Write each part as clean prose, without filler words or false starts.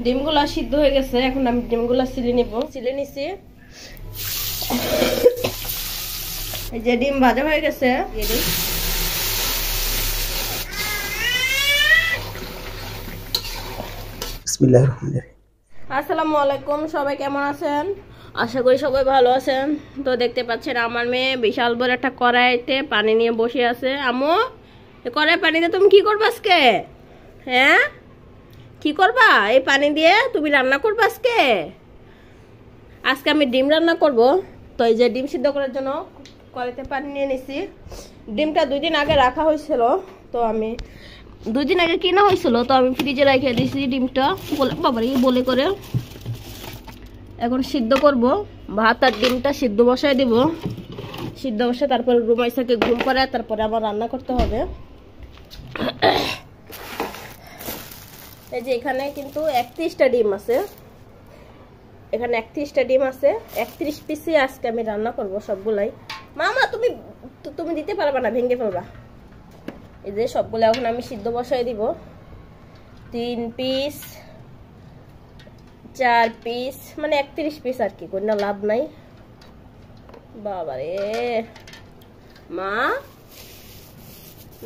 ডিমগুলা সিদ্ধ হয়ে গেছে, এখন আমি ডিমগুলা ছিলে নিব। ছিলে নিছি। এই যে ডিম ভাজা হয়ে গেছে। বিসমিল্লাহির রহমানির রহিম। আসসালামু আলাইকুম, সবাই কেমন আছেন? আশা করি সবাই ভালো আছেন। তো দেখতে পাচ্ছেন আমার মেয়ে বিশাল বড় একটা কড়াইতে পানি নিয়ে বসে আছে। আম্মু, এই কড়াই পানিতে তুমি কি করবা আজকে? হ্যাঁ, কি করবা এই পানি দিয়ে? তুমি রান্না করবা আজকে? আজকে আমি ডিম রান্না করব। তো এই যে ডিম সিদ্ধ করার জন্য কড়াইতে পানি নিয়ে নিছি। ডিমটা 2 দিন আগে রাখা হয়েছিল, তো আমি 2 দিন আগে কিনা হয়েছিল, তো আমি ফ্রিজে রেখে দিয়েছি ডিমটা বলে করে। এখন সিদ্ধ করব। ভাত আর ডিমটা সিদ্ধ বসায় দিব। সিদ্ধ বসায় তারপরে রুমাইসাকে ঘুম পাড়ায় তারপরে আবার রান্না করতে হবে। এই যে এখানে কিন্তু 31টা ডিম আছে। এখানে 31টা ডিম আছে। 31 পিসই আজকে আমি রান্না করব সবগুলাই। মামা তুমি দিতে পারবা না, ভেঙে ফেলবা। এই যে সবগুলো এখন আমি সিদ্ধ বসায় দিব। 3 পিস 4 পিস মানে 31 পিস আর কি, কোনো লাভ নাই। বাবারে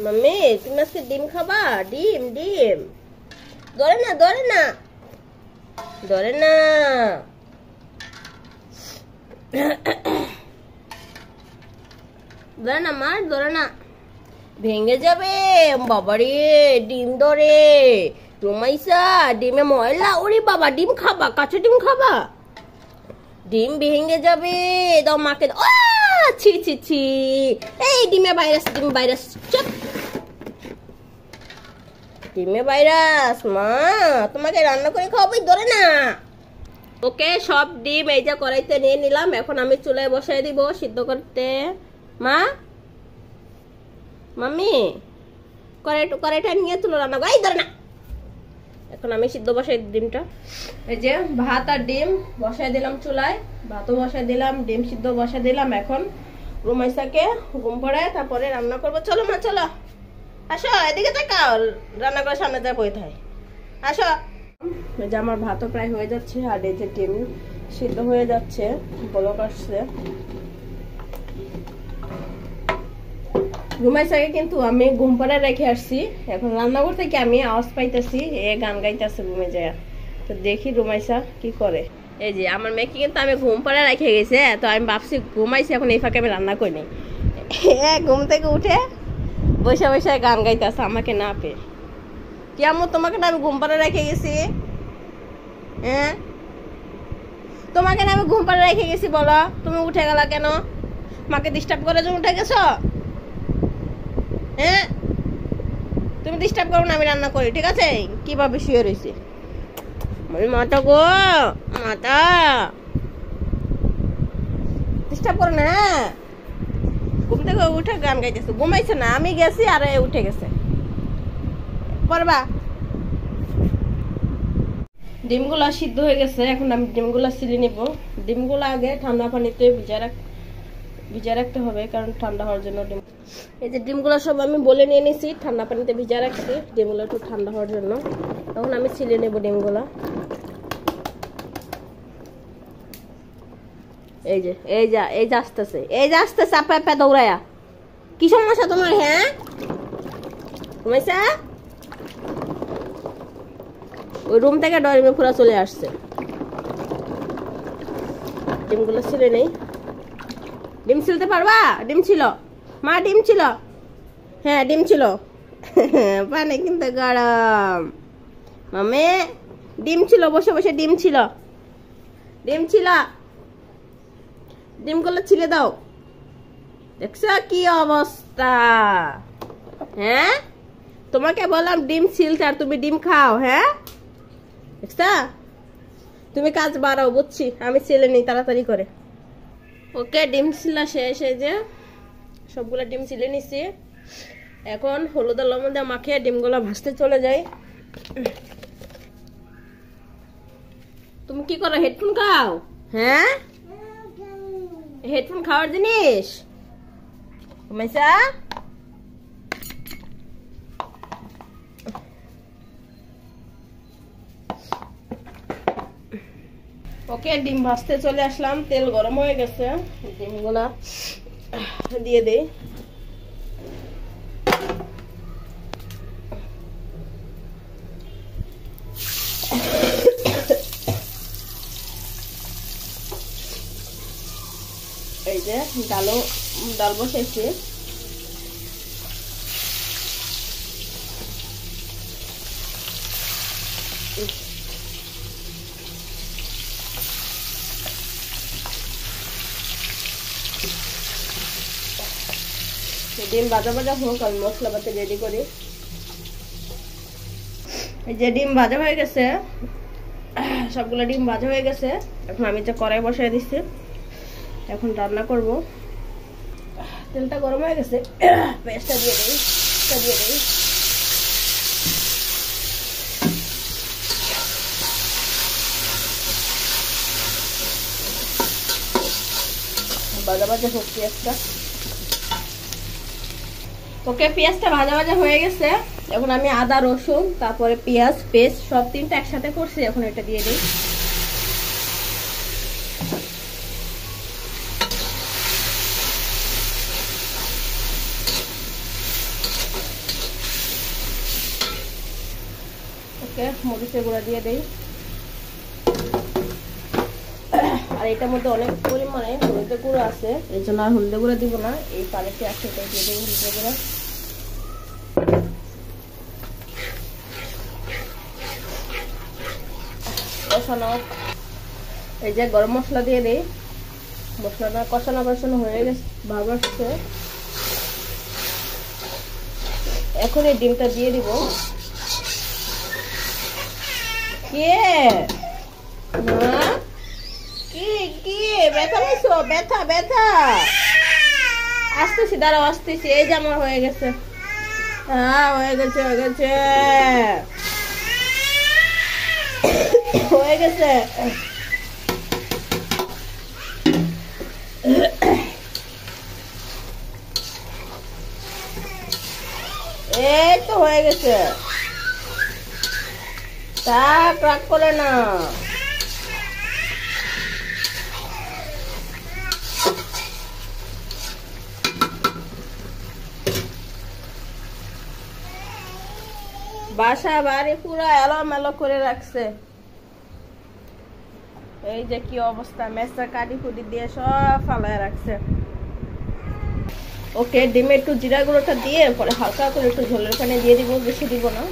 মাম্মি, তুমি আজকে ডিম খাবা? ডিম ডিম ধরে না ধরে না ধরে না। ধরে না মা, ধরে না, ভেঙে যাবে। বাবারে ডিম ধরে। রুমাইসা, ডিমে ময়লা। ওরে বাবা, ডিম খাবা? কাঁচা ডিম খাবা? ডিম ভেঙে যাবে। দাও মাকে দাও। ছি ছি ছি, এই ডিমে ভাইরাস, ডিম ভাইরাস। চুপ, ডিমে ভাইরাস। মা তোমাকে রান্না করে খাওয়াবো, ধরে না। ওকে, সব ডিম এই যে কড়াইতে নিয়ে নিলাম। এখন আমি চুলায় বসাই দিব সিদ্ধ করতে। মাম্মি, কড়াইটা নিয়ে তুলো, রান্না করে। ধরে না। এখন আমি সিদ্ধ বসাই ডিমটা। এই যে ভাত আর ডিম বসাই দিলাম চুলায়। ভাতও বসাই দিলাম, ডিম সিদ্ধ বসাই দিলাম। এখন রুমাইসাকে ঘুম পাড়ায় তারপরে রান্না করবো। চলো মা, চলো, আসো এদিকে তাকাও। রান্না করে সামনে যা বই থাকে, আসো। এই যে আমার ভাতও প্রায় হয়ে যাচ্ছে, আর এই যে ডিম সিদ্ধ হয়ে যাচ্ছে, বলক আসছে। রুমাইসাকে কিন্তু আমি ঘুম পাড়ায় রেখে আসছি। এখন রান্নাঘর থেকে আমি আওয়াজ পাইতেছি, এ গান গাইতেছে রুমে যায়। তো দেখি রুমাইসা কি করে। এই যে আমার মেয়েকে কিন্তু আমি ঘুম পাড়ায় রেখে গেছে, তো আমি ভাবছি ঘুমাইছি, এখন এই ফাঁকে আমি রান্না করিনি। ঘুম থেকে উঠে বসে বসে গান গাইতেছে আমাকে না পেয়ে। কি আম্মু, তোমাকে না আমি ঘুম পাড়ায় রেখে গেছি? হ্যাঁ, তোমাকে না আমি ঘুম পাড়ায় রেখে গেছি, বলো তুমি উঠে গেলা কেন? মাকে ডিস্টার্ব করার জন্য উঠে গেছো? হ্যাঁ, তুমি ডিস্টার্ব করো না, আমি রান্না করি, ঠিক আছে? কিভাবে শুয়ে রয়েছে মাথা গো, মাথা ডিস্টার্ব করো না। ঘুম থেকে উঠে গান গাইতেছে। ঘুমাইছে না, আমি গেছি আর উঠে গেছে। করবা। ডিমগুলা সিদ্ধ হয়ে গেছে, এখন আমি ডিমগুলা ছিলে নিব। ডিমগুলা আগে ঠান্ডা পানিতে ভিজা রাখতে হবে, কারণ ঠান্ডা হওয়ার জন্য। এই যে ডিমগুলো সব আমি বলে নিয়ে নিছি, ঠান্ডা পানিতে ভিজা রাখছি ডিমগুলো একটু ঠান্ডা হওয়ার জন্য। তখন আমি ছিলে নেব ডিমগুলা। এই যে আসতেছে আপা আপা দৌড়ায়া। কি সমস্যা তোমার? হ্যাঁ ঘুমাইছা? ওই রুম থেকে ডরিমে পুরা চলে আসছে। ডিমগুলো ছিলে নেই। ডিম ছিলতে পারবা? ডিম ছিল মা, ডিম ছিল। হ্যাঁ ডিম ছিল। পানি কিন্তু গরম। মামে ডিম ছিল, বসে বসে ডিম ছিল। ডিমগুলো ছিলে দাও। দেখছো কি অবস্থা? হ্যাঁ, তোমাকে বললাম ডিম ছিলতে, আর তুমি ডিম খাও। হ্যাঁ দেখছা, তুমি কাজ বাড়াও, বুঝছি। আমি ছিলে নিই তাড়াতাড়ি করে। ওকে, ডিম ছিলা শেষ। এই যে সবগুলা ডিম ছিলে নিছি। এখন হলুদ আর লবণ দিয়ে মাখিয়ে ডিমগুলো ভাজতে চলে যাই। তুমি কি করো? হেডফোন খাও? হ্যাঁ, হেডফোন খাওয়ার জিনিস ঘুমাইছা? ওকে, ডিম ভাজতে চলে আসলাম। তেল গরম হয়ে গেছে, ডিমগুলা দিয়ে দেই। এই যে ডাল বসাইছি। ডিম ভাজা ভাজা হোক, আমি মশলাপাতি রেডি করি। এই যে ডিম ভাজা হয়ে গেছে, সবগুলো ডিম ভাজা হয়ে গেছে। এখন আমি যে কড়াই বসাই দিচ্ছি, এখন রান্না করব। তেলটা গরম হয়ে গেছে, পেঁয়াজটা দিয়ে দিই। ভাজা ভাজা হোক পেঁয়াজটা। ওকে, পেঁয়াজটা ভাজা ভাজা হয়ে গেছে। এখন আমি আদা রসুন তারপরে পেঁয়াজ পেস্ট সব তিনটা একসাথে করছি, এখন এটা দিয়ে দিই। ওকে, মরিচের গুঁড়া দিয়ে দিই। আর এটার মধ্যে অনেক পরিমাণে হলুদের গুঁড়ো আছে, এই জন্য আর হলুদের গুঁড়া দিব না, এই পানিতে একসাথে দিয়ে দিই হলুদের গুঁড়া। এই যে গরম মশলা দিয়ে দিই। মশলাটা কষানো হয়ে গেছে, ভাব আসছে। এখন এই ডিমটা দিয়ে দিব। কে কি ব্যথা পাইছো? ব্যথা আসতেছি, দাঁড়াও আসতেছি। এই যে আমার হয়ে গেছে, হ্যাঁ হয়ে গেছে এই তো হয়ে গেছে। তা রাগ করে না। বাসা বাড়ি পুরো এলোমেলো করে রাখছে। এই যে কি অবস্থা, মেসটা কাটি কুটি দিয়ে সব ফালায় রাখছে। ওকে, ডিমে একটু জিরা গুঁড়োটা দিয়ে পরে হালকা করে একটু ঝোলের পানি দিয়ে দিব, বেশি দিব না,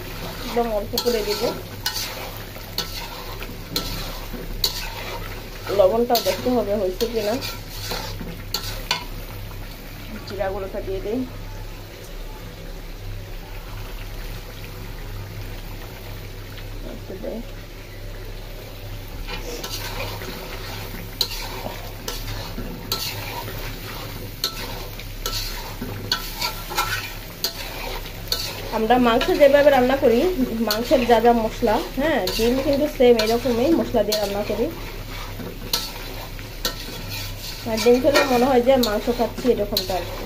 একদম অল্প করে দিব। লবণটাও দেখতে হবে হয়েছে কিনা। জিরা গুঁড়োটা দিয়ে দিই। আমরা মাংস যেভাবে রান্না করি, মাংসের যা যা মশলা, হ্যাঁ ডিম কিন্তু সেম এরকমই মশলা দিয়ে রান্না করি। আর ডিম খেলে মনে হয় যে মাংস খাচ্ছি, এরকমটা আর কি।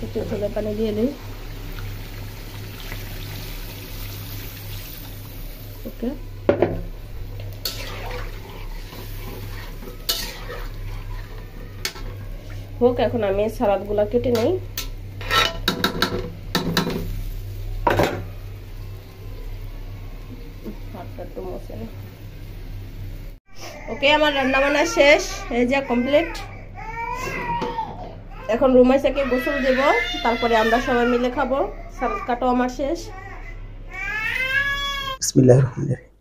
একটু ঝোলের পানি দিয়ে দিই। ওকে, হোক, এখন আমি সালাদ গুলা কেটে নেই। ওকে, আমার রান্না বান্না শেষ, এই যে কমপ্লিট। এখন রুমাইসাকে গোসল দেব, তারপরে আমরা সবাই মিলে খাবো। সালাদ কাটো আমার শেষ। বিসমিল্লাহির রহমানির রহিম।